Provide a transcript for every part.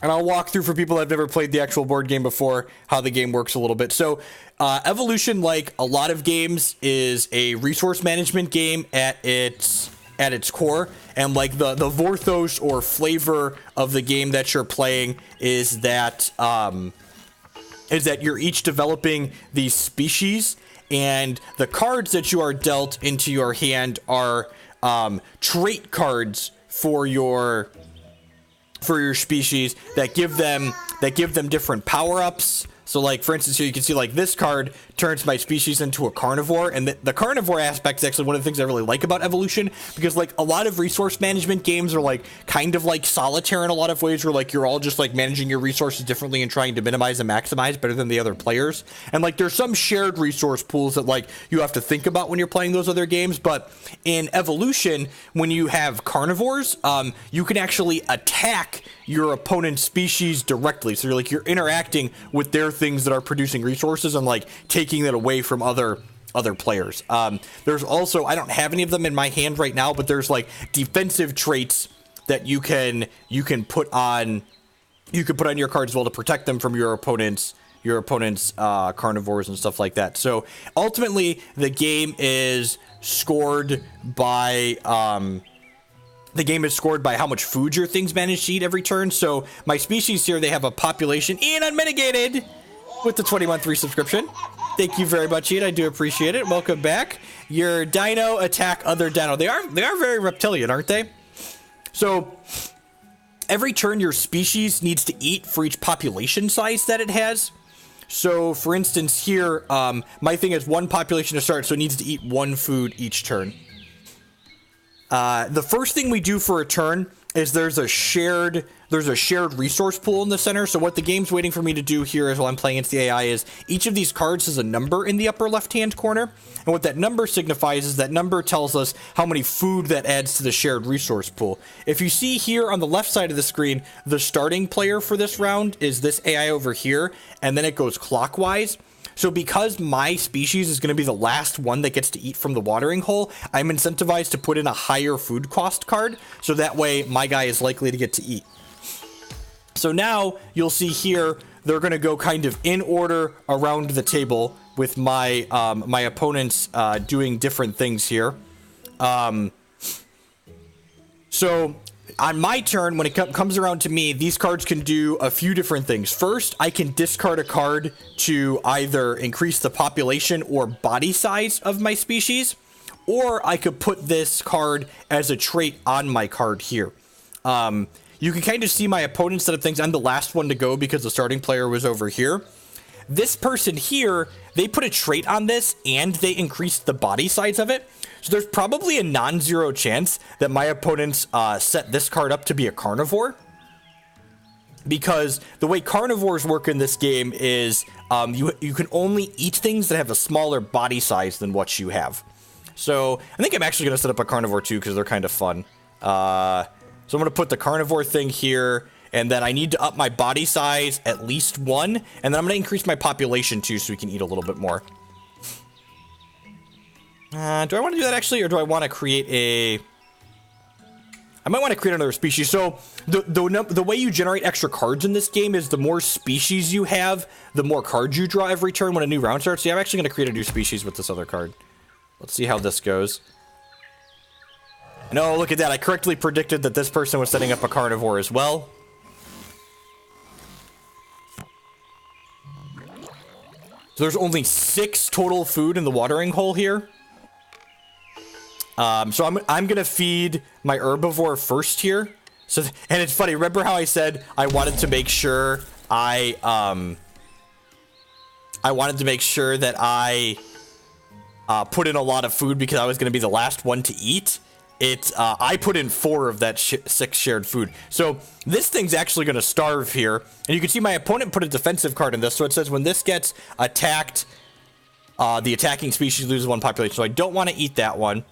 And I'll walk through for people that have never played the actual board game before how the game works a little bit. So Evolution, like a lot of games, is a resource management game at its core. And like the Vorthos or flavor of the game that you're playing is that you're each developing these species, and the cards that you are dealt into your hand are trait cards for your species that give them different power-ups. So like, for instance, here you can see like this card turns my species into a carnivore, and the carnivore aspect is actually one of the things I really like about Evolution, because like a lot of resource management games are like kind of like Solitaire in a lot of ways, where like you're all just like managing your resources differently and trying to minimize and maximize better than the other players. And like there's some shared resource pools that like you have to think about when you're playing those other games. But in Evolution, when you have carnivores, you can actually attack your opponent's species directly. So you're interacting with their things that are producing resources and like taking it away from other players. There's also, I don't have any of them in my hand right now, but there's like defensive traits that you can put on your cards as well to protect them from your opponent's carnivores and stuff like that. So ultimately the game is scored by how much food your things manage to eat every turn. So my species here, they have a population. Ian Unmitigated with the 20-month resubscription. Thank you very much, Ian. I do appreciate it. Welcome back. Your dino attack other dino. They are very reptilian, aren't they? So every turn your species needs to eat for each population size that it has. So for instance here, my thing has one population to start, so it needs to eat one food each turn. The first thing we do for a turn is there's a shared resource pool in the center. So what the game's waiting for me to do here is, while I'm playing against the AI, is each of these cards has a number in the upper left-hand corner. And what that number signifies is that number tells us how many food that adds to the shared resource pool. If you see here on the left side of the screen, the starting player for this round is this AI over here, and then it goes clockwise. So because my species is going to be the last one that gets to eat from the watering hole, I'm incentivized to put in a higher food cost card, so that way my guy is likely to get to eat. So now you'll see here, they're going to go kind of in order around the table with my my opponents doing different things here. So on my turn, when it comes around to me, these cards can do a few different things. First, I can discard a card to either increase the population or body size of my species, or I could put this card as a trait on my card here. You can kind of see my opponent's set of things. I'm the last one to go because the starting player was over here. This person here, they put a trait on this and they increased the body size of it. So there's probably a non-zero chance that my opponents set this card up to be a carnivore. Because the way carnivores work in this game is you can only eat things that have a smaller body size than what you have. So I think I'm actually going to set up a carnivore too, because they're kind of fun. So I'm going to put the carnivore thing here. And then I need to up my body size at least one. And then I'm going to increase my population too, so we can eat a little bit more. Do I want to do that actually, or do I want to create a... I might want to create another species. So the way you generate extra cards in this game is the more species you have, the more cards you draw every turn when a new round starts. So yeah, I'm actually going to create a new species with this other card. Let's see how this goes. No, look at that. I correctly predicted that this person was setting up a carnivore as well. So there's only 6 total food in the watering hole here. So I'm gonna feed my herbivore first here. So, and it's funny, remember how I said I wanted to make sure I wanted to make sure that I put in a lot of food because I was gonna be the last one to eat? I put in 4 of that 6 shared food. So this thing's actually gonna starve here. And you can see my opponent put a defensive card in this. So it says when this gets attacked, the attacking species loses 1 population. So I don't want to eat that one.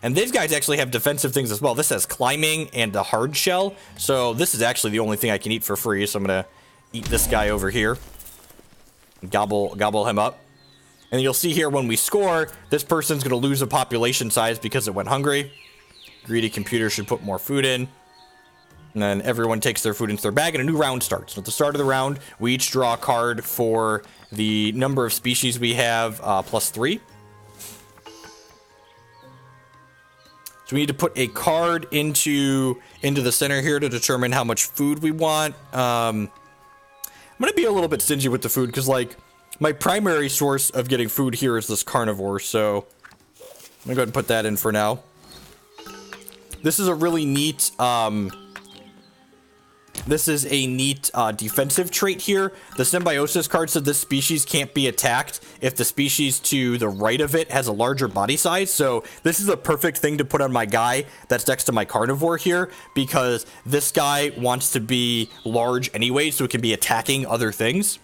And these guys actually have defensive things as well. This has climbing and a hard shell. So this is actually the only thing I can eat for free. So I'm going to eat this guy over here. Gobble him up. And you'll see here when we score, this person's going to lose a population size because it went hungry. Greedy computer should put more food in. And then everyone takes their food into their bag, and a new round starts. So at the start of the round, we each draw a card for the number of species we have, +3. So we need to put a card into the center here to determine how much food we want. I'm going to be a little bit stingy with the food, because, like, my primary source of getting food here is this carnivore, so I'm going to go ahead and put that in for now. This is a really neat, defensive trait here. The Symbiosis card said this species can't be attacked if the species to the right of it has a larger body size. So this is a perfect thing to put on my guy that's next to my carnivore here, because this guy wants to be large anyway, so it can be attacking other things.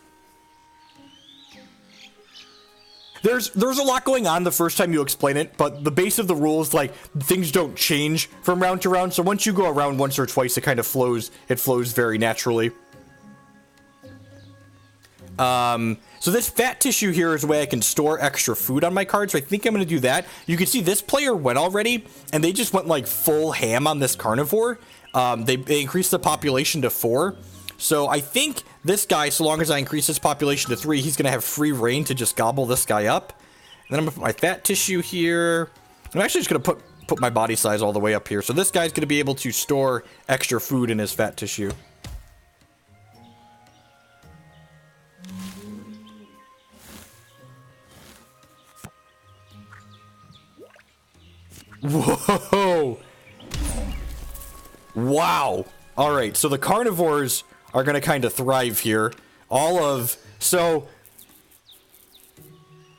There's a lot going on the first time you explain it, but the base of the rules, like, things don't change from round to round. So once you go around once or twice, it kind of flows. It flows very naturally. So this fat tissue here is a way I can store extra food on my card. So I think I'm going to do that. You can see this player went already, and they just went like full ham on this carnivore. They increased the population to 4. So I think this guy, so long as I increase his population to 3, he's going to have free reign to just gobble this guy up. And then I'm going to put my fat tissue here. I'm actually just going to put my body size all the way up here. So this guy's going to be able to store extra food in his fat tissue. Whoa! Wow! Alright, so the carnivores are going to kind of thrive here. So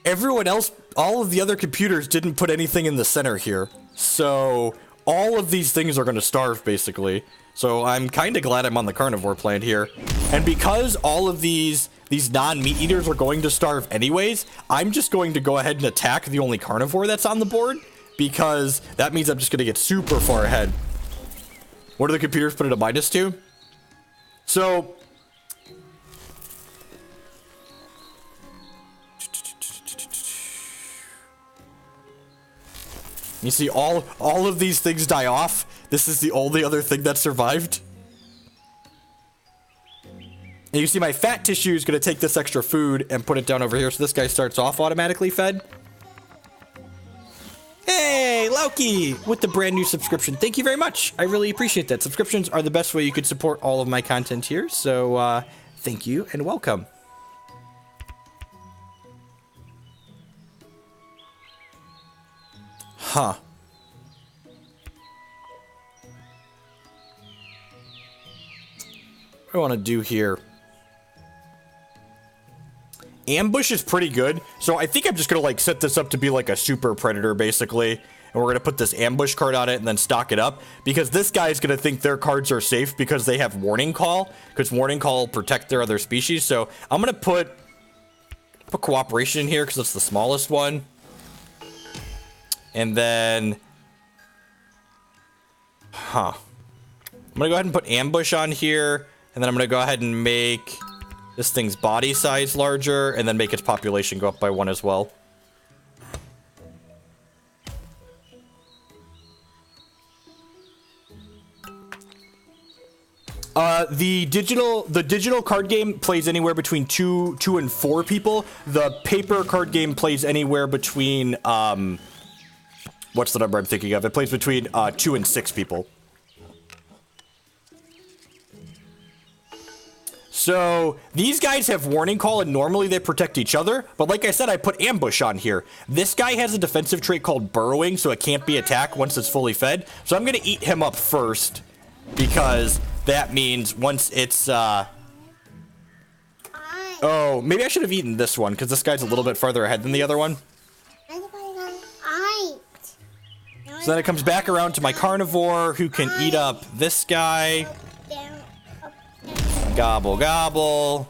everyone else, all of the other computers didn't put anything in the center here. So all of these things are going to starve, basically. So I'm kind of glad I'm on the carnivore plan here. And because all of these non-meat eaters are going to starve anyways, I'm just going to go ahead and attack the only carnivore that's on the board, because that means I'm just going to get super far ahead. What do the computers put it a -2? So you see all of these things die off. This is the only other thing that survived. And you see my fat tissue is going to take this extra food and put it down over here. So this guy starts off automatically fed. Hey, Loki, with the brand new subscription. Thank you very much. I really appreciate that. Subscriptions are the best way you could support all of my content here. So thank you and welcome. Huh. What do I want to do here? Ambush is pretty good, so I think I'm just gonna like set this up to be like a super predator basically, and we're gonna put this ambush card on it and then stock it up, because this guy's gonna think their cards are safe because they have warning call, because warning call will protect their other species. So I'm gonna put cooperation in here because it's the smallest one, and then I'm gonna go ahead and put ambush on here, and then I'm gonna go ahead and make this thing's body size larger, and then make its population go up by 1 as well. The digital card game plays anywhere between 2 and 4 people. The paper card game plays anywhere between, what's the number I'm thinking of? It plays between 2 and 6 people. So these guys have warning call, and normally they protect each other, but like I said, I put ambush on here. This guy has a defensive trait called burrowing, so it can't be attacked once it's fully fed. So I'm gonna eat him up first, because that means once it's oh, maybe I should have eaten this one, because this guy's a little bit farther ahead than the other one. So then it comes back around to my carnivore, who can eat up this guy. Gobble, gobble.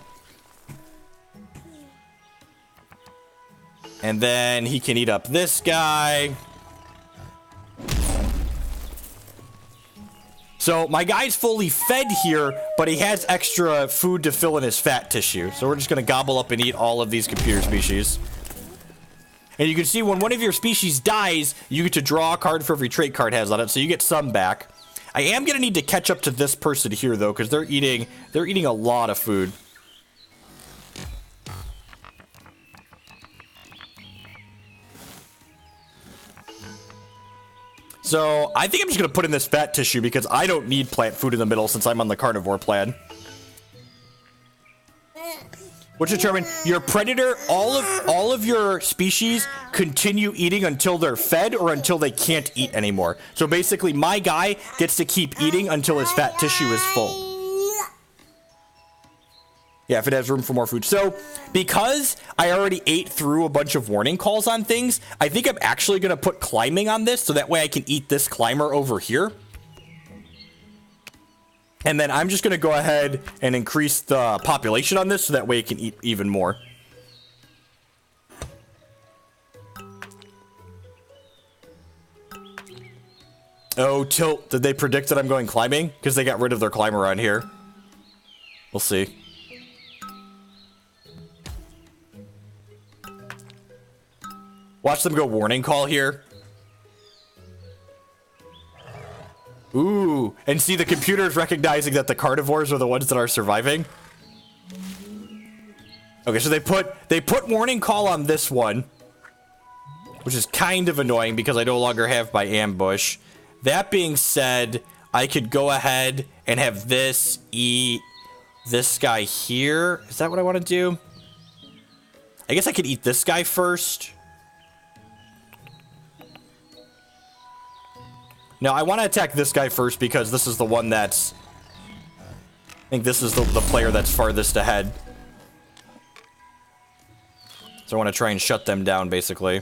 And then he can eat up this guy. So my guy's fully fed here, but he has extra food to fill in his fat tissue. So we're just going to gobble up and eat all of these computer species. And you can see when one of your species dies, you get to draw a card for every trait card has on it, so you get some back. I am gonna need to catch up to this person here though, because they're eating a lot of food. So I think I'm just gonna put in this fat tissue because I don't need plant food in the middle since I'm on the carnivore plan. Which determine your predator, all of your species continue eating until they're fed or until they can't eat anymore. So basically my guy gets to keep eating until his fat tissue is full. Yeah, if it has room for more food. So because I already ate through a bunch of warning calls on things, I think I'm actually going to put climbing on this so that way I can eat this climber over here. And then I'm just going to go ahead and increase the population on this so that way it can eat even more. Oh, Tilt, did they predict that I'm going climbing? Because they got rid of their climber on here. We'll see. Watch them go warning call here. Ooh, and see the computer's recognizing that the carnivores are the ones that are surviving. Okay, so they put warning call on this one, which is kind of annoying because I no longer have my ambush. That being said, I could go ahead and have this eat this guy here. Is that what I want to do? I guess I could eat this guy first. No, I want to attack this guy first because this is the one that's... I think this is the player that's farthest ahead. So I want to try and shut them down, basically.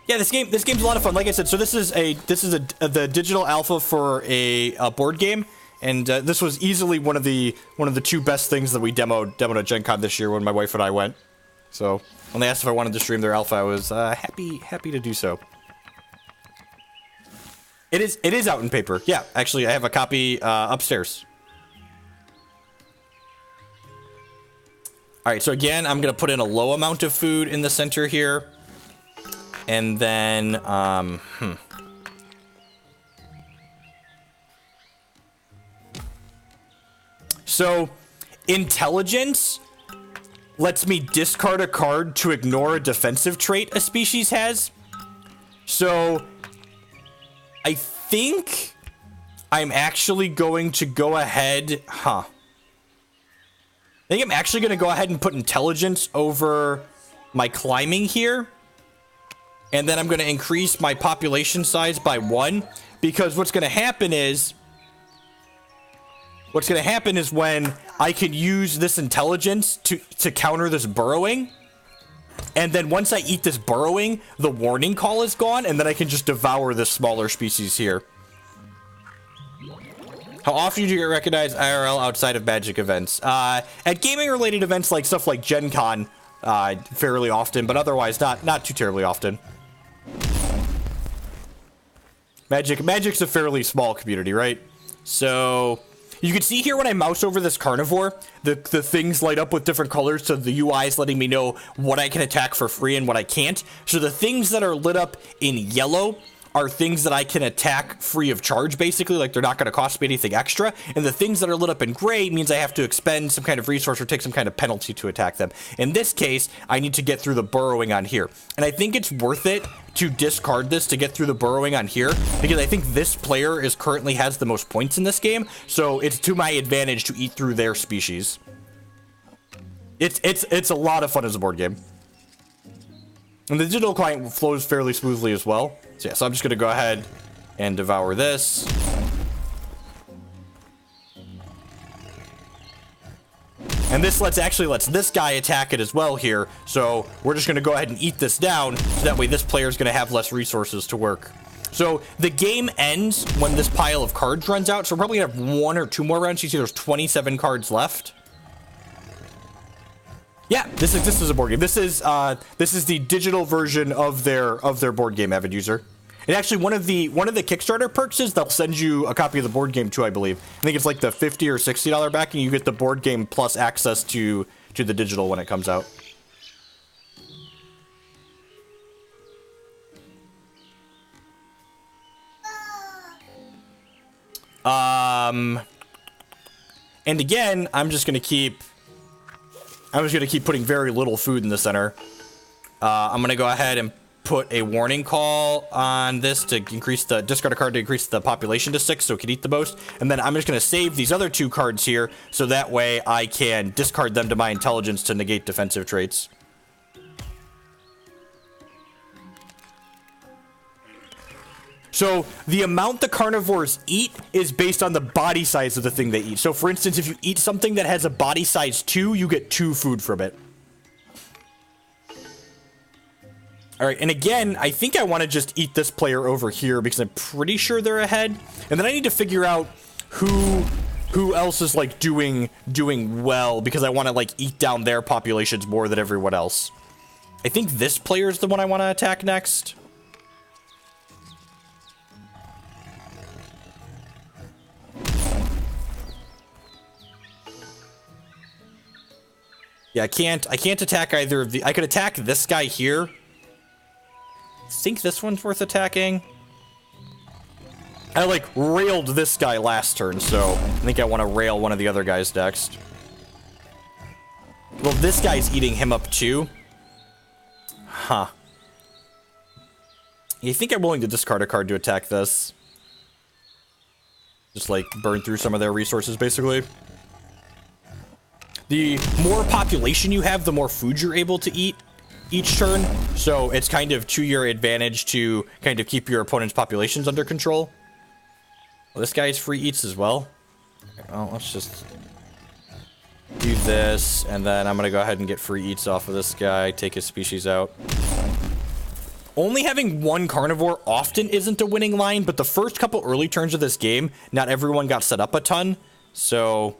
Yeah, this game's a lot of fun. Like I said, so this is the digital alpha for a board game. And this was easily one of the two best things that we demoed at Gen Con this year when my wife and I went. So when they asked if I wanted to stream their alpha, I was happy to do so. It is out in paper. Yeah, actually, I have a copy upstairs. All right, so again, I'm gonna put in a low amount of food in the center here, and then So, intelligence lets me discard a card to ignore a defensive trait a species has. So, I think I'm actually going to go ahead... I think I'm actually going to go ahead and put intelligence over my climbing here. And then I'm going to increase my population size by 1. Because what's going to happen is... when I can use this intelligence to counter this burrowing. And then once I eat this burrowing, the warning call is gone, and then I can just devour this smaller species here. How often do you get recognized IRL outside of Magic events? At gaming-related events like stuff like Gen Con, fairly often, but otherwise not too terribly often. Magic's a fairly small community, right? So... you can see here when I mouse over this carnivore, the things light up with different colors, so the UI is letting me know what I can attack for free and what I can't. So the things that are lit up in yellow are things that I can attack free of charge, basically, like they're not going to cost me anything extra. And the things that are lit up in gray means I have to expend some kind of resource or take some kind of penalty to attack them. In this case, I need to get through the burrowing on here. And I think it's worth it to discard this to get through the burrowing on here, because I think this player currently has the most points in this game, so it's to my advantage to eat through their species. It's a lot of fun as a board game. And the digital client flows fairly smoothly as well. So yeah, so I'm just going to go ahead and devour this. And this lets this guy attack it as well here. So we're just going to go ahead and eat this down, so that way this player is going to have less resources to work. So the game ends when this pile of cards runs out. So we're probably going to have 1 or 2 more rounds. You see there's 27 cards left. Yeah, this is a board game. This is the digital version of their board game, Avid User. And actually, one of the Kickstarter perks is they'll send you a copy of the board game too, I believe. I think it's like the $50 or $60 backing. You get the board game plus access to the digital when it comes out. And again, I'm just gonna keep putting very little food in the center. I'm gonna go ahead and put a warning call on this to increase the discard a card to increase the population to 6 so it can eat the most. And then I'm just gonna save these other 2 cards here so that way I can discard them to my intelligence to negate defensive traits. So the amount the carnivores eat is based on the body size of the thing they eat. So for instance, if you eat something that has a body size 2, you get 2 food from it. All right, and again, I think I want to just eat this player over here because I'm pretty sure they're ahead. And then I need to figure out who else is like doing well because I want to like eat down their populations more than everyone else. I think this player is the one I want to attack next. Yeah, I can't attack either of the... I could attack this guy here. I think this one's worth attacking. I, like, railed this guy last turn, so I think I want to rail one of the other guys next. Well, this guy's eating him up too. Huh. You think I'm willing to discard a card to attack this? Just, like, burn through some of their resources, basically. The more population you have, the more food you're able to eat each turn. So it's kind of to your advantage to kind of keep your opponent's populations under control. Well, this guy's free eats as well. Well, let's just do this, and then I'm gonna go ahead and get free eats off of this guy, take his species out. Only having one carnivore often isn't a winning line, but the first couple early turns of this game, not everyone got set up a ton, so...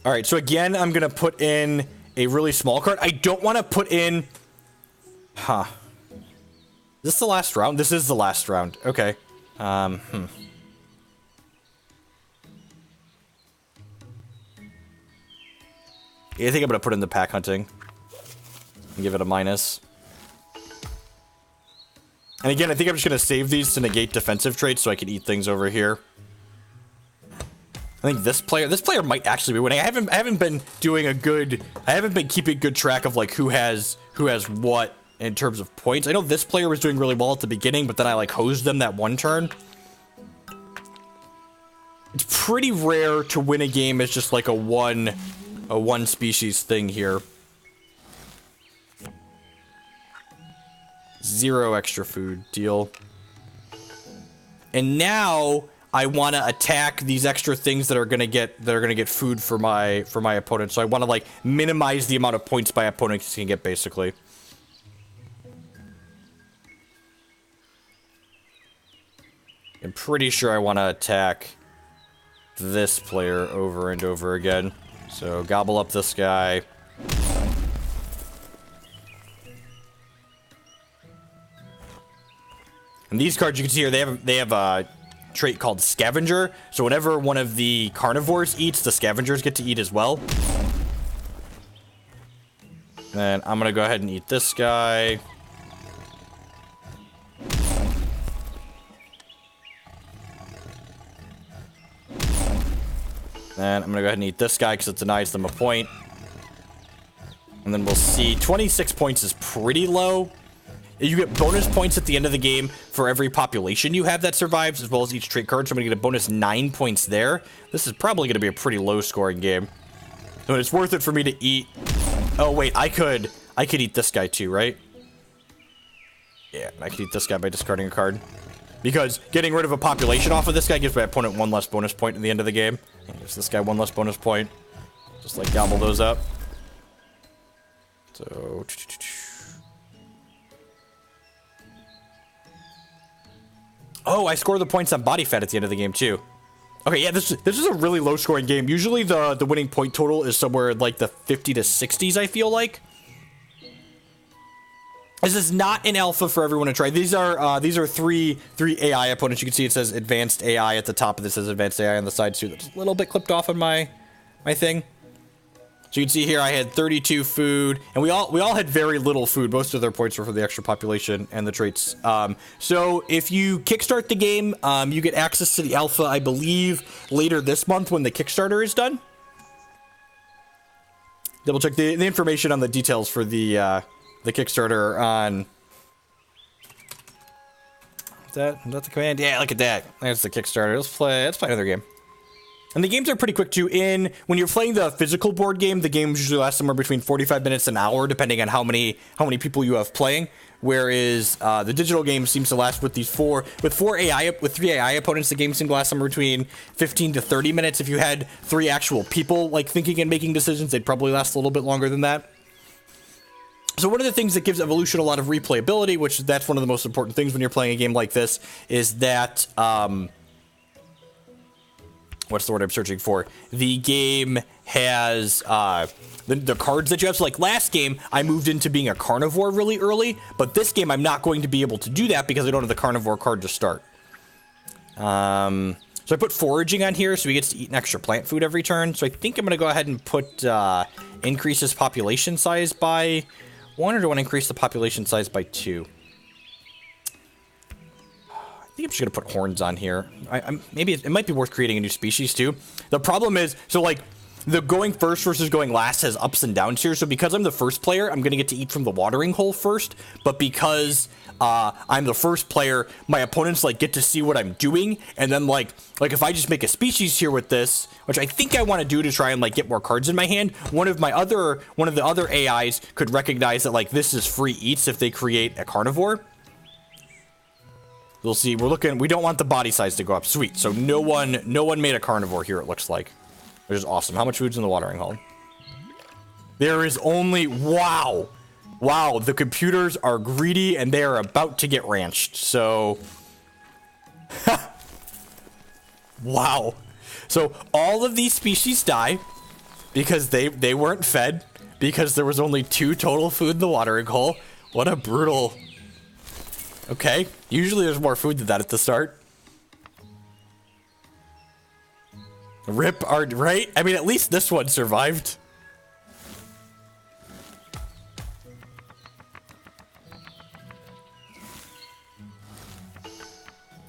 All right, so again, I'm going to put in a really small card. I don't want to put in... Huh. Is this the last round? This is the last round. Okay. Yeah, I think I'm going to put in the pack hunting. And give it a minus. And again, I think I'm just going to save these to negate defensive traits so I can eat things over here. I think this player might actually be winning. I haven't been keeping good track of like who has what in terms of points. I know this player was doing really well at the beginning, but then I like hosed them that one turn. It's pretty rare to win a game as just like a one species thing here. 0 extra food, deal. And now I want to attack these extra things that are gonna get food for my opponent. So I want to like minimize the amount of points my opponents can get, basically. I'm pretty sure I want to attack this player over and over again. So gobble up this guy. And these cards, you can see here, they have a trait called Scavenger. So whenever one of the carnivores eats, the scavengers get to eat as well. Then I'm gonna go ahead and eat this guy. Then I'm gonna go ahead and eat this guy because it denies them a point. And then we'll see. 26 points is pretty low. You get bonus points at the end of the game for every population you have that survives, as well as each trait card. So I'm going to get a bonus 9 points there. This is probably going to be a pretty low-scoring game. But it's worth it for me to eat... Oh, wait, I could eat this guy too, right? Yeah, I could eat this guy by discarding a card. Because getting rid of a population off of this guy gives my opponent 1 less bonus point at the end of the game. And gives this guy 1 less bonus point. Just, like, gobble those up. So... Oh, I score the points on body fat at the end of the game, too. Okay, yeah, this is a really low-scoring game. Usually the winning point total is somewhere in, like, the 50 to 60s, I feel like. This is not an alpha for everyone to try. These are three AI opponents. You can see it says advanced AI at the top of this. It says advanced AI on the side, too. That's a little bit clipped off on my my thing. So you can see here I had 32 food, and we all had very little food. Most of their points were for the extra population and the traits. So if you kickstart the game, you get access to the alpha, I believe, later this month when the Kickstarter is done. Double check the information on the details for the Kickstarter on. Is that the command? Yeah, look at that. There's the Kickstarter. Let's play another game. And the games are pretty quick too. When you're playing the physical board game, the games usually last somewhere between 45 minutes and an hour, depending on how many people you have playing. Whereas the digital game seems to last with three AI opponents. The game seems to last somewhere between 15 to 30 minutes. If you had 3 actual people like thinking and making decisions, they'd probably last a little bit longer than that. So one of the things that gives Evolution a lot of replayability, which that's one of the most important things when you're playing a game like this, is that what's the word I'm searching for? The game has the cards that you have. So like last game, I moved into being a carnivore really early, but this game I'm not going to be able to do that because I don't have the carnivore card to start. So I put foraging on here, so he gets to eat an extra plant food every turn. So I think I'm going to go ahead and put increase his population size by 1, or do I want to increase the population size by 2? I think I'm just going to put horns on here. Maybe it might be worth creating a new species too. The problem is, so like the going first versus going last has ups and downs here. So because I'm the first player, I'm going to get to eat from the watering hole first. But because I'm the first player, my opponents like get to see what I'm doing. And then like if I just make a species here with this, which I think I want to do to try and like get more cards in my hand, one of the other AIs could recognize that like this is free eats if they create a carnivore. We'll see. We don't want the body size to go up. Sweet. So no one made a carnivore here, it looks like. Which is awesome. How much food's in the watering hole? There is only, wow. Wow, the computers are greedy and they are about to get ranched. So, wow. So all of these species die because they weren't fed, because there was only 2 total food in the watering hole. What a brutal. Okay, usually there's more food than that at the start. Rip art, right? I mean, at least this one survived.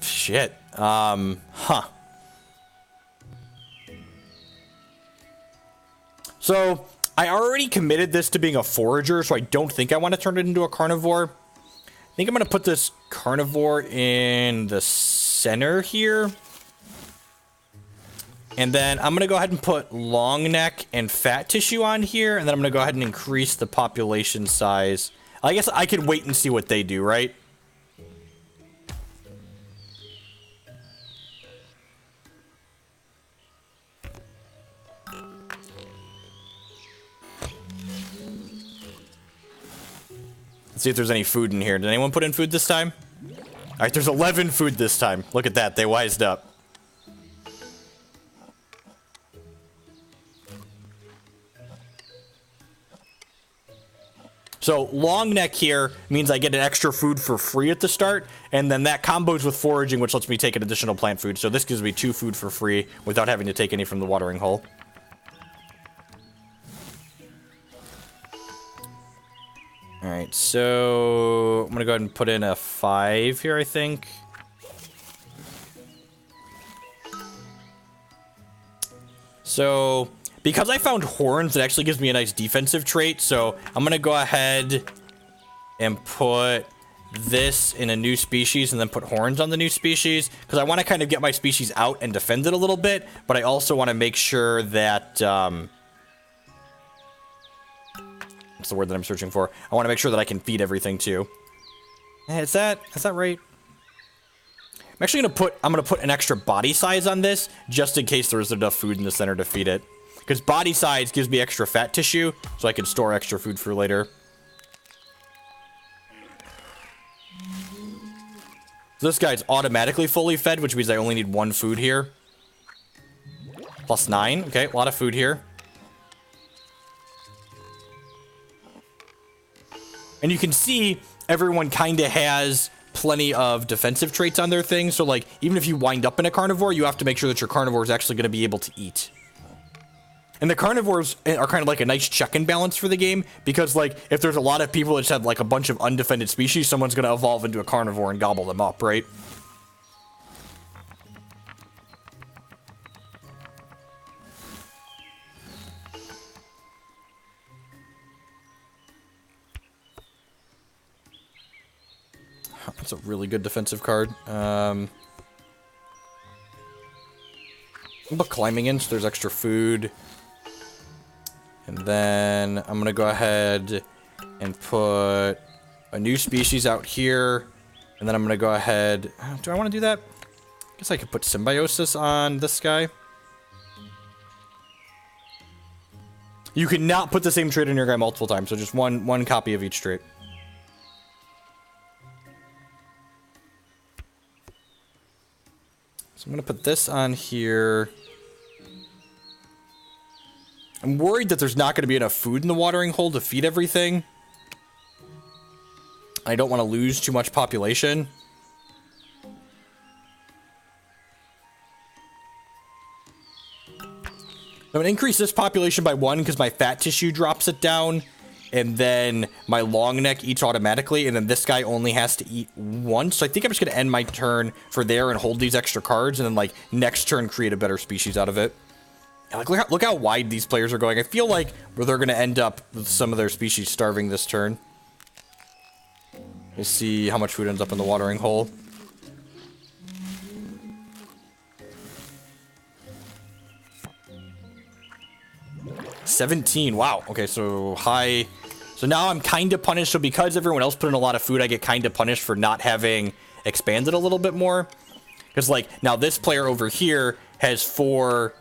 Shit. Huh. So, I already committed this to being a forager, so I don't think I want to turn it into a carnivore. I think I'm going to put this carnivore in the center here. And then I'm going to go ahead and put long neck and fat tissue on here. And then I'm going to go ahead and increase the population size. I guess I could wait and see what they do, right? Let's see if there's any food in here. Did anyone put in food this time? All right, there's 11 food this time. Look at that. They wised up. So long neck here means I get an extra food for free at the start, and then that combos with foraging, which lets me take an additional plant food. So this gives me 2 food for free without having to take any from the watering hole. All right, so I'm gonna go ahead and put in a 5 here, I think. So because I found horns, it actually gives me a nice defensive trait. So I'm going to go ahead and put this in a new species and then put horns on the new species, because I want to kind of get my species out and defend it a little bit. But I also want to make sure that, what's the word that I'm searching for? I want to make sure that I can feed everything too. Is that right? I'm actually going to put an extra body size on this just in case there's enough food in the center to feed it. Because body size gives me extra fat tissue, so I can store extra food for later. So this guy's automatically fully fed, which means I only need 1 food here. Plus 9. Okay, a lot of food here. And you can see everyone kind of has plenty of defensive traits on their thing. So, like, even if you wind up in a carnivore, you have to make sure that your carnivore is actually going to be able to eat. And the carnivores are kind of like a nice check and balance for the game, because like if there's a lot of people that just have like a bunch of undefended species, someone's going to evolve into a carnivore and gobble them up, right? That's a really good defensive card. I'll put climbing in so there's extra food. And then I'm gonna go ahead and put a new species out here. And then I'm gonna go ahead... Do I want to do that? I guess I could put symbiosis on this guy. You cannot put the same trait on your guy multiple times, so just one copy of each trait. So I'm gonna put this on here. I'm worried that there's not going to be enough food in the watering hole to feed everything. I don't want to lose too much population. I'm going to increase this population by 1 because my fat tissue drops it down. And then my long neck eats automatically. And then this guy only has to eat once. So I think I'm just going to end my turn for there and hold these extra cards. And then like next turn create a better species out of it. Like, look how wide these players are going. I feel like they're going to end up with some of their species starving this turn. We'll see how much food ends up in the watering hole. $17. Wow. Okay, so high. So now I'm kind of punished. So because everyone else put in a lot of food, I get kind of punished for not having expanded a little bit more. Because, like, now this player over here has four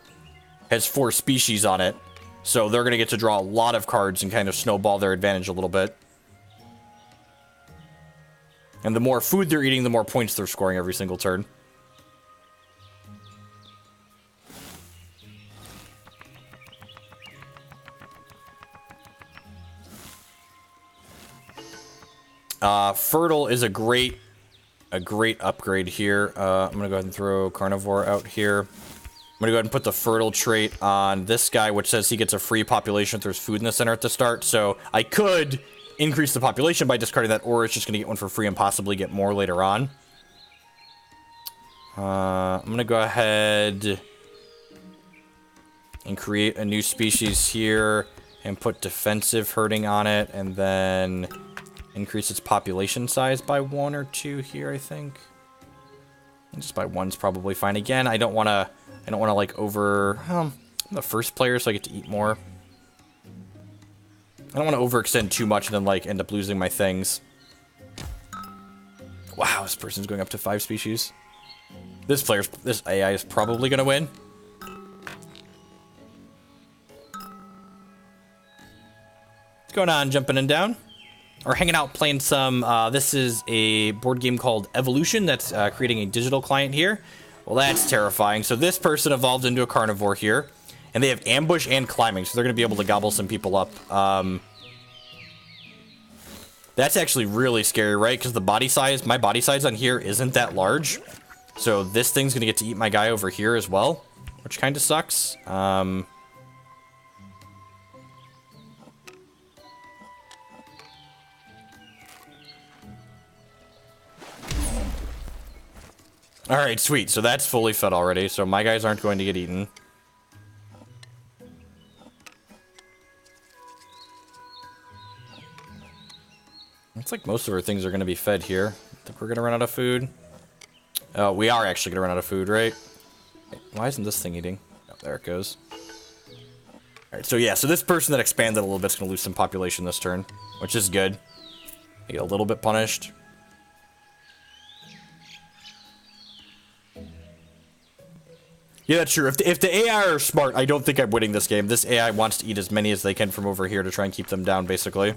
species on it, so they're going to get to draw a lot of cards and kind of snowball their advantage a little bit. And the more food they're eating, the more points they're scoring every single turn. Fertile is a great upgrade here. I'm going to go ahead and throw Carnivore out here. I'm going to go ahead and put the fertile trait on this guy, which says he gets a free population if there's food in the center at the start. So I could increase the population by discarding that, or it's just going to get one for free and possibly get more later on. I'm going to go ahead and create a new species here and put defensive herding on it, and then increase its population size by 1 or 2 here, I think. And just by 1's probably fine. Again, I don't want to like I'm the first player, so I get to eat more. I don't want to overextend too much and then like end up losing my things. Wow, this person's going up to 5 species. This AI is probably going to win. What's going on, jumping and down? Or hanging out playing some, this is a board game called Evolution that's creating a digital client here. Well, that's terrifying. So this person evolved into a carnivore here, and they have ambush and climbing, so they're going to be able to gobble some people up. That's actually really scary, right? Because my body size on here isn't that large. So this thing's going to get to eat my guy over here as well, which kind of sucks. Alright, sweet. So that's fully fed already, so my guys aren't going to get eaten. Looks like most of our things are going to be fed here. I think we're going to run out of food. Oh, we are actually going to run out of food, right? Wait, why isn't this thing eating? Oh, there it goes. Alright, so yeah, so this person that expanded a little bit is going to lose some population this turn, which is good. They get a little bit punished. Yeah, that's true. If the AI are smart, I don't think I'm winning this game. This AI wants to eat as many as they can from over here to try and keep them down, basically.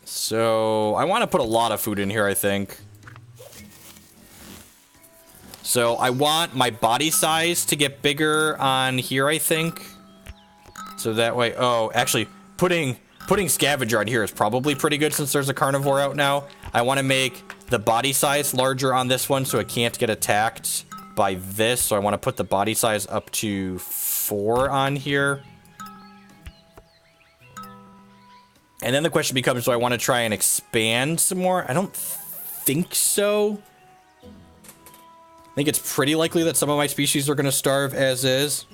So, I want to put a lot of food in here, I think. So, I want my body size to get bigger on here, I think. So that way... Oh, actually, putting Scavenger on here is probably pretty good since there's a carnivore out now. I want to make the body size larger on this one so it can't get attacked by this, so I want to put the body size up to 4 on here. And then the question becomes, do I want to try and expand some more? I don't think so. I think it's pretty likely that some of my species are going to starve as is.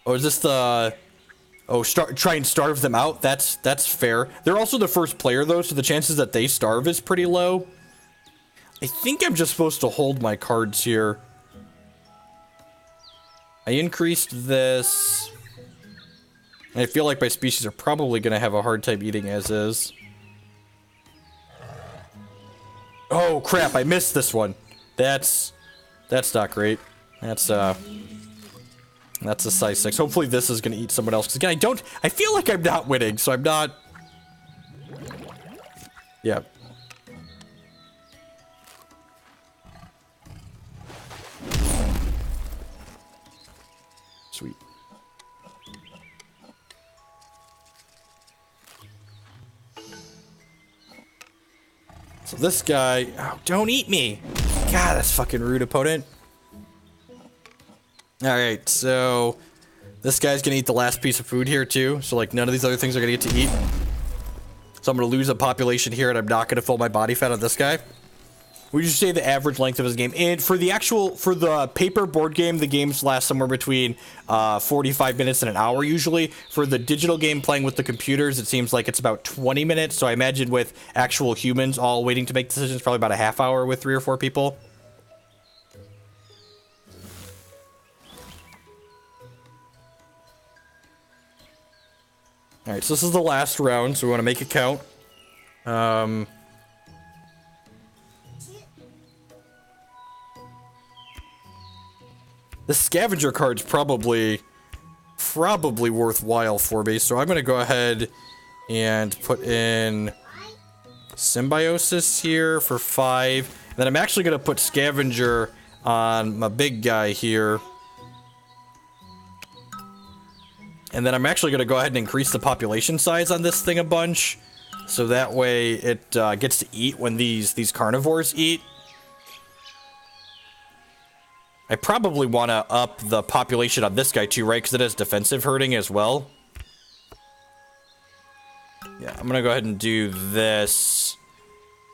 Oh, is this the... Oh, try and starve them out? That's fair. They're also the first player, though, so the chances that they starve is pretty low. I think I'm just supposed to hold my cards here. I increased this. I feel like my species are probably going to have a hard time eating as is. Oh, crap, I missed this one. That's not great. That's a size 6. Hopefully this is going to eat someone else. Because again, I feel like I'm not winning, so I'm not... Yeah. Sweet. So this guy... Oh, don't eat me! God, that's fucking rude, opponent. Alright, so... This guy's gonna eat the last piece of food here, too. So, like, none of these other things are gonna get to eat. So I'm gonna lose a population here, and I'm not gonna fill my body fat on this guy. Would you say the average length of his game? And for the paper board game, the games last somewhere between 45 minutes and an hour usually. For the digital game playing with the computers, it seems like it's about 20 minutes. So I imagine with actual humans all waiting to make decisions, probably about a half hour with 3 or 4 people. Alright, so this is the last round, so we want to make it count. The scavenger card's probably worthwhile for me, so I'm gonna go ahead and put in Symbiosis here for 5. And then I'm actually gonna put Scavenger on my big guy here. And then I'm actually gonna go ahead and increase the population size on this thing a bunch, so that way it gets to eat when these carnivores eat. I probably want to up the population on this guy too, right? Because it has defensive herding as well. Yeah, I'm going to go ahead and do this.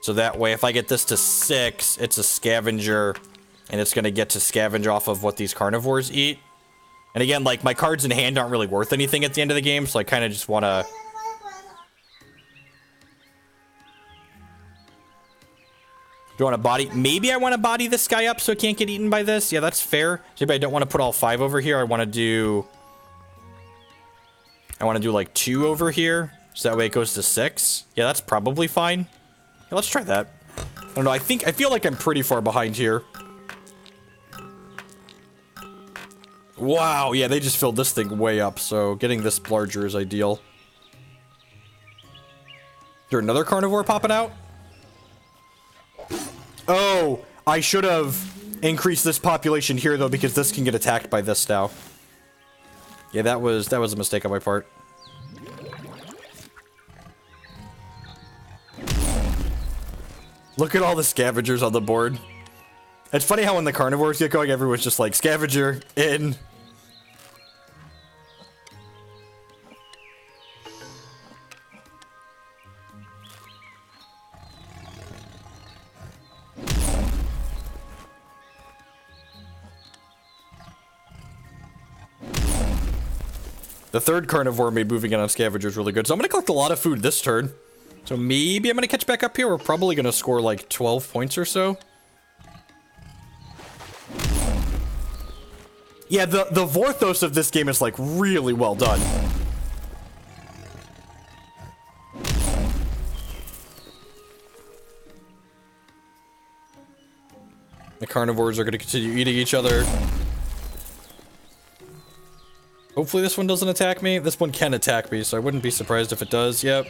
So that way, if I get this to 6, it's a scavenger. And it's going to get to scavenge off of what these carnivores eat. And again, like, my cards in hand aren't really worth anything at the end of the game. So I kind of just want to... Do I want to body? Maybe I want to body this guy up so it can't get eaten by this. Yeah, that's fair. So maybe I don't want to put all 5 over here. I want to do like 2 over here. So that way it goes to 6. Yeah, that's probably fine. Yeah, let's try that. I don't know. I feel like I'm pretty far behind here. Wow. Yeah, they just filled this thing way up. So getting this larger is ideal. Is there another carnivore popping out? Oh, I should have increased this population here, though, because this can get attacked by this now. Yeah, that was a mistake on my part. Look at all the scavengers on the board. It's funny how when the carnivores get going, everyone's just like, scavenger, in. The third carnivore made moving in on scavenger is really good. So I'm going to collect a lot of food this turn. So maybe I'm going to catch back up here. We're probably going to score like 12 points or so. Yeah, the Vorthos of this game is like really well done. The carnivores are going to continue eating each other. Hopefully this one doesn't attack me. This one can attack me, so I wouldn't be surprised if it does. Yep.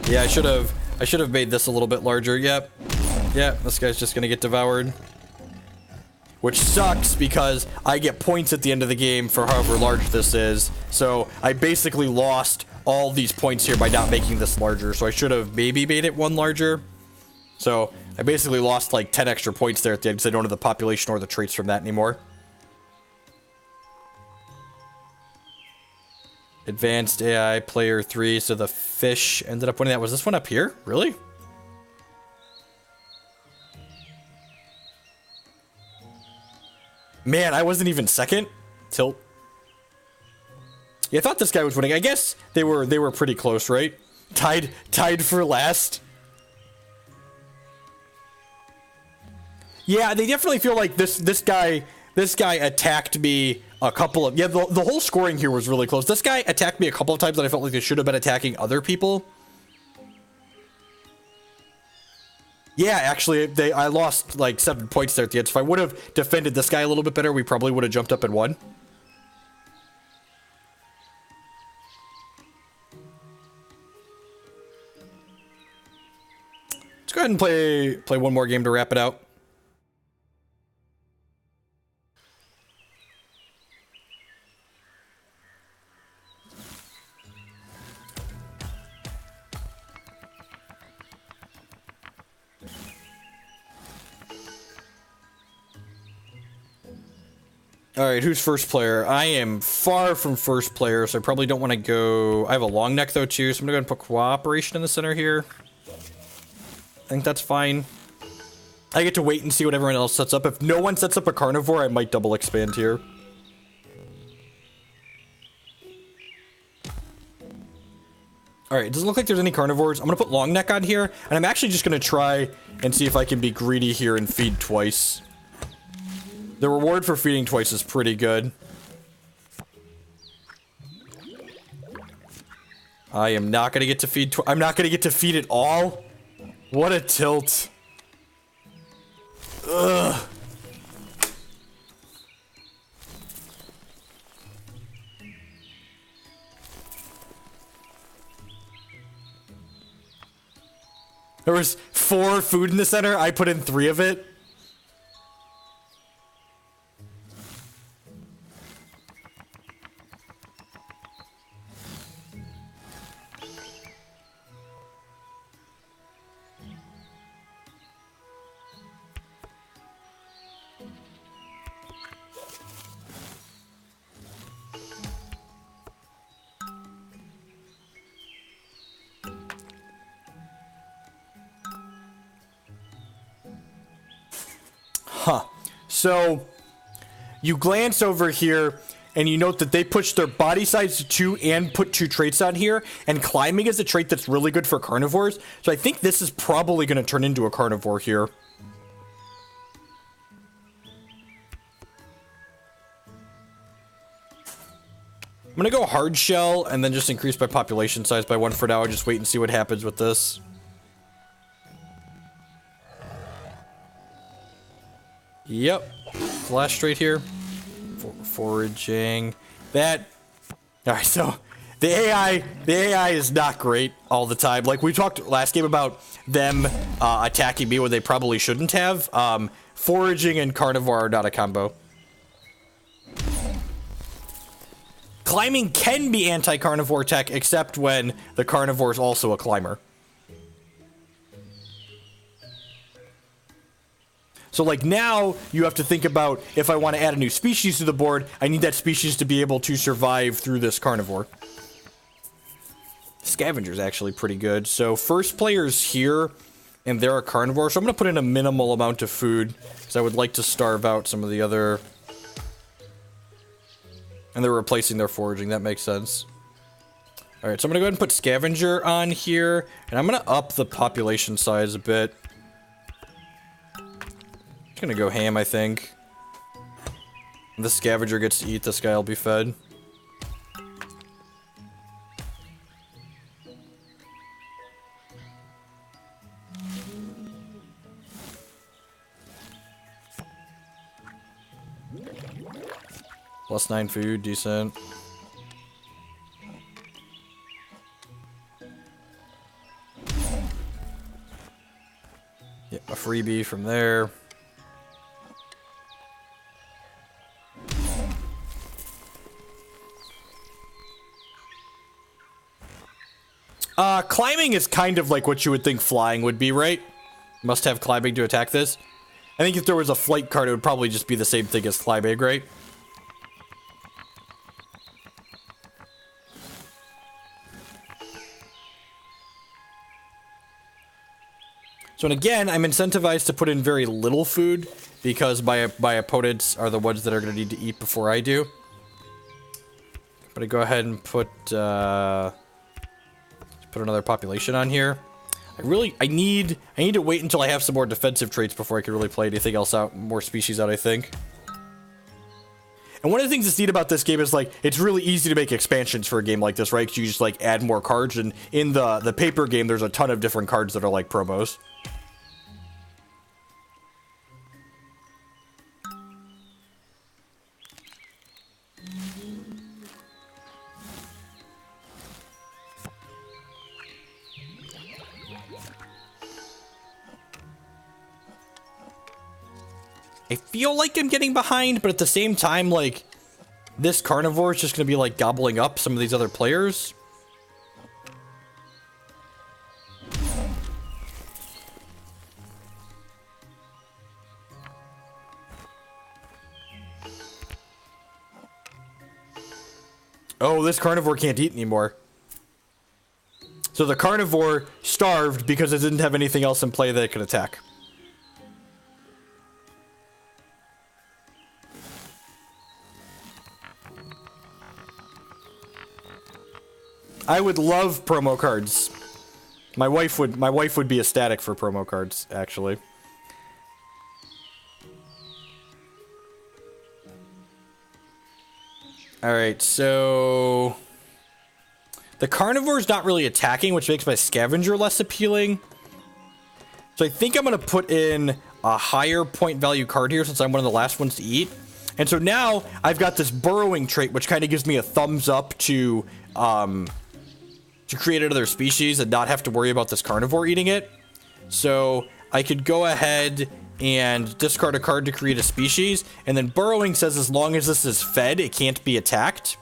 Yeah, I should have made this a little bit larger. Yep. Yeah, this guy's just gonna get devoured. Which sucks because I get points at the end of the game for however large this is. So I basically lost all these points here by not making this larger. So I should have maybe made it 1 larger. So I basically lost like 10 extra points there at the end because I don't have the population or the traits from that anymore. Advanced AI player 3, so the fish ended up winning that. Was this one up here? Really? Man, I wasn't even second. Tilt. Yeah, I thought this guy was winning. I guess they were pretty close, right? Tied for last. Yeah, they definitely feel like this guy attacked me a couple of... Yeah, the whole scoring here was really close. This guy attacked me a couple of times that I felt like they should have been attacking other people. Yeah, actually, I lost like 7 points there at the end. So if I would have defended this guy a little bit better, we probably would have jumped up and won. Let's go ahead and play one more game to wrap it out. Alright, who's first player? I am far from first player, so I probably don't want to go... I have a long neck, though, too, so I'm going to go ahead and put cooperation in the center here. I think that's fine. I get to wait and see what everyone else sets up. If no one sets up a carnivore, I might double expand here. Alright, it doesn't look like there's any carnivores. I'm going to put long neck on here, and I'm actually just going to try and see if I can be greedy here and feed twice. The reward for feeding twice is pretty good. I am not gonna get to feed I'm not gonna get to feed it all? What a tilt. Ugh. There was 4 food in the center, I put in 3 of it. Huh. So, you glance over here, and you note that they pushed their body size to 2 and put 2 traits on here, and climbing is a trait that's really good for carnivores, so I think this is probably going to turn into a carnivore here. I'm going to go hard shell, and then just increase my population size by 1 for now, and just wait and see what happens with this. Yep. Flash straight here. Foraging. That. Alright, so the AI is not great all the time. Like we talked last game about them attacking me when they probably shouldn't have. Foraging and carnivore are not a combo. Climbing can be anti-carnivore tech, except when the carnivore is also a climber. So like now, you have to think about, if I want to add a new species to the board, I need that species to be able to survive through this carnivore. Scavenger's actually pretty good. So first player's here, and they're a carnivore, so I'm going to put in a minimal amount of food, because I would like to starve out some of the other... And they're replacing their foraging, that makes sense. Alright, so I'm going to go ahead and put Scavenger on here, and I'm going to up the population size a bit. Gonna go ham, I think. If the scavenger gets to eat, this guy will be fed. +9 food, decent. Yeah, a freebie from there. Climbing is kind of like what you would think flying would be, right? Must have climbing to attack this. I think if there was a flight card, it would probably just be the same thing as climbing, right? So, and again, I'm incentivized to put in very little food because my opponents are the ones that are going to need to eat before I do. I'm going to go ahead and put another population on here. I need to wait until I have some more defensive traits before I can really play anything else out, more species out, I think. And one of the things that's neat about this game is, like, it's really easy to make expansions for a game like this, right? 'Cause you just, like, add more cards, and in the paper game, there's a ton of different cards that are, like, promos. I feel like I'm getting behind, but at the same time, like, this carnivore is just going to be, like, gobbling up some of these other players. Oh, this carnivore can't eat anymore. So the carnivore starved because it didn't have anything else in play that it could attack. I would love promo cards. My wife would be ecstatic for promo cards, actually. Alright, so the carnivore's not really attacking, which makes my scavenger less appealing. So I think I'm gonna put in a higher point value card here since I'm one of the last ones to eat. And so now I've got this burrowing trait, which kind of gives me a thumbs up to create another species and not have to worry about this carnivore eating it. So I could go ahead and discard a card to create a species, and then burrowing says as long as this is fed, it can't be attacked.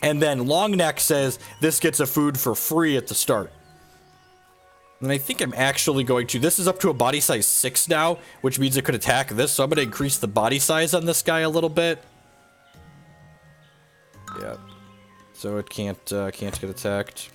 And then Longneck says this gets a food for free at the start. And I think I'm actually going to, this is up to a body size 6 now, which means it could attack this, so I'm going to increase the body size on this guy a little bit. Yeah. So it can't get attacked.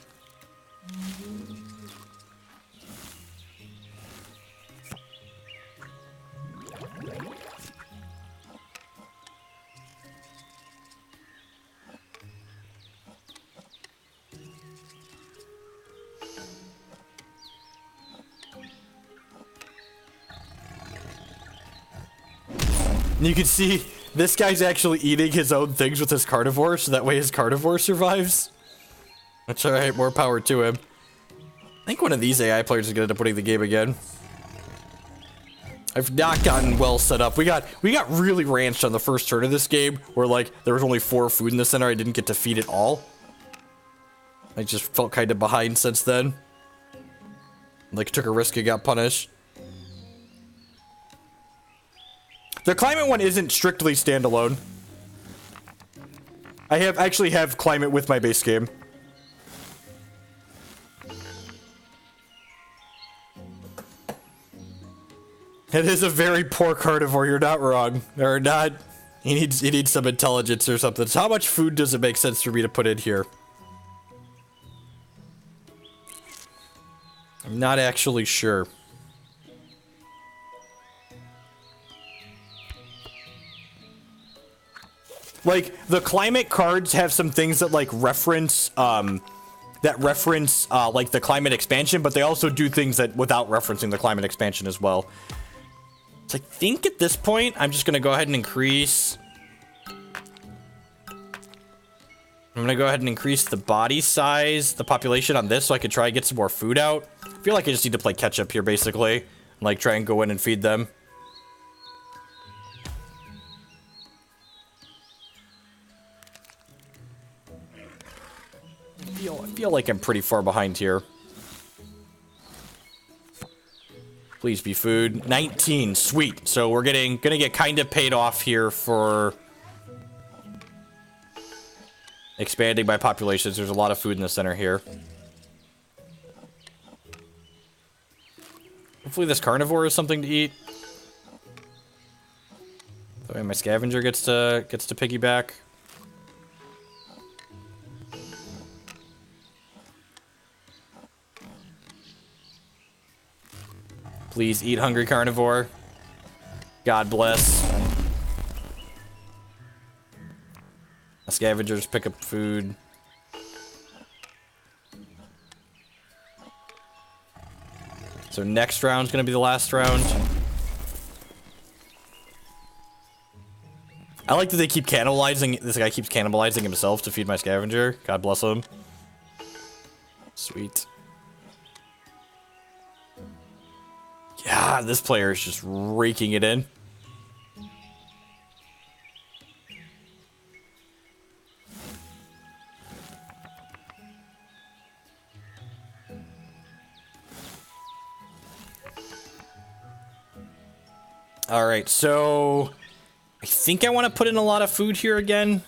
And you can see this guy's actually eating his own things with his carnivore, so that way his carnivore survives. That's alright, more power to him. I think one of these AI players is gonna end up winning the game again. I've not gotten well set up. We got really ranched on the first turn of this game, where, like, there was only 4 food in the center. I didn't get to feed it all. I just felt kind of behind since then. Like, took a risk and got punished. The climate one isn't strictly standalone. I actually have climate with my base game. It is a very poor carnivore, you're not wrong. Or not. He needs some intelligence or something. So how much food does it make sense for me to put in here? I'm not actually sure. Like, the climate cards have some things that, like, reference, like, the climate expansion, but they also do things that without referencing the climate expansion as well. So I think at this point, I'm just gonna go ahead and increase... I'm gonna go ahead and increase the body size, the population on this, so I can try and get some more food out. I feel like I just need to play catch up here, basically. And, like, try and go in and feed them. I feel like I'm pretty far behind here. Please be food. 19, sweet. So we're gonna get kind of paid off here for expanding by populations. There's a lot of food in the center here. Hopefully this carnivore is something to eat. That way my scavenger gets to piggyback. Please eat, hungry carnivore. God bless. The scavengers pick up food. So next round's gonna be the last round. I like that they keep cannibalizing. This guy keeps cannibalizing himself to feed my scavenger. God bless him. Sweet. Yeah, this player is just raking it in. All right, so I think I want to put in a lot of food here again.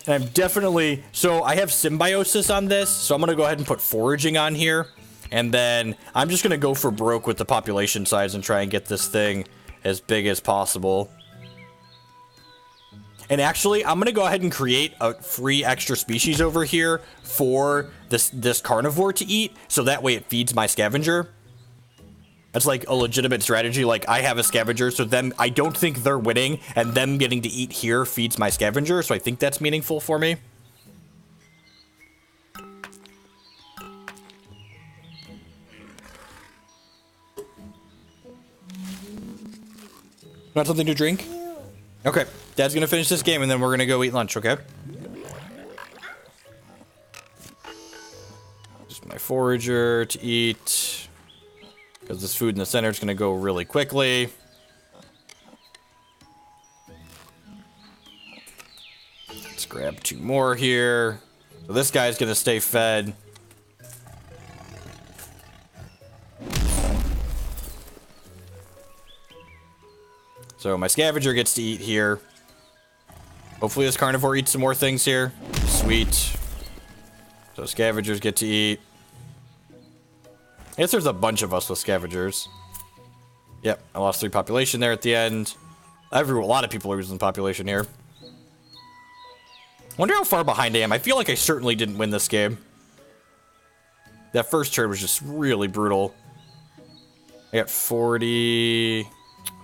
And I'm definitely, so I have symbiosis on this, so I'm going to go ahead and put foraging on here. And then I'm just going to go for broke with the population size and try and get this thing as big as possible. And actually, I'm going to go ahead and create a free extra species over here for this carnivore to eat, so that way it feeds my scavenger. That's like a legitimate strategy. Like, I have a scavenger, so then I don't think they're winning, and them getting to eat here feeds my scavenger, so I think that's meaningful for me. Want something to drink? Okay, Dad's gonna finish this game, and then we're gonna go eat lunch, okay? Just my forager to eat. Because this food in the center is going to go really quickly. Let's grab 2 more here. So this guy's going to stay fed. So my scavenger gets to eat here. Hopefully this carnivore eats some more things here. Sweet. So scavengers get to eat. I guess there's a bunch of us with scavengers. Yep, I lost 3 population there at the end. A lot of people are losing population here. Wonder how far behind I am. I feel like I certainly didn't win this game. That first turn was just really brutal. I got 40.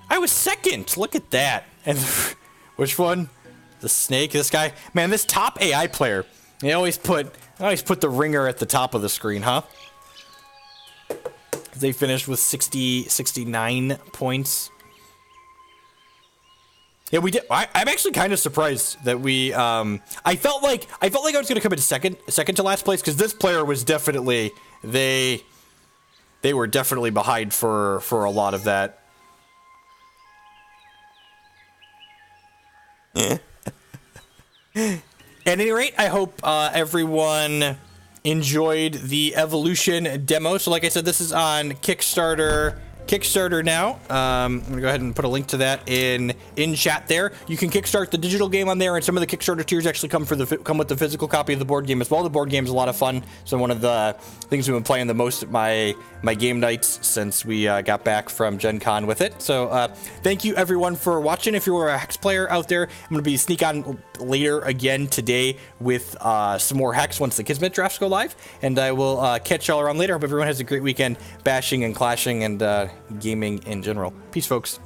I was second. Look at that. And which one? The snake. This guy. Man, this top AI player. They always put the ringer at the top of the screen, huh? They finished with 69 points. Yeah, we did. I'm actually kind of surprised that we. I felt like I was gonna come in second to last place, because this player was definitely they were definitely behind for a lot of that. At any rate, I hope everyone enjoyed the Evolution demo. So like I said, this is on Kickstarter now. I'm gonna go ahead and put a link to that in chat there. You can kickstart the digital game on there, and some of the Kickstarter tiers actually come with the physical copy of the board game as well. The board game is a lot of fun. So one of the things we've been playing the most at my game nights since we got back from Gen Con with it. So thank you everyone for watching. If you're a Hex player out there, I'm gonna be sneak on later again today with some more Hex once the Kismet drafts go live, and I will catch y'all around later. Hope everyone has a great weekend bashing and clashing and gaming in general. Peace, folks.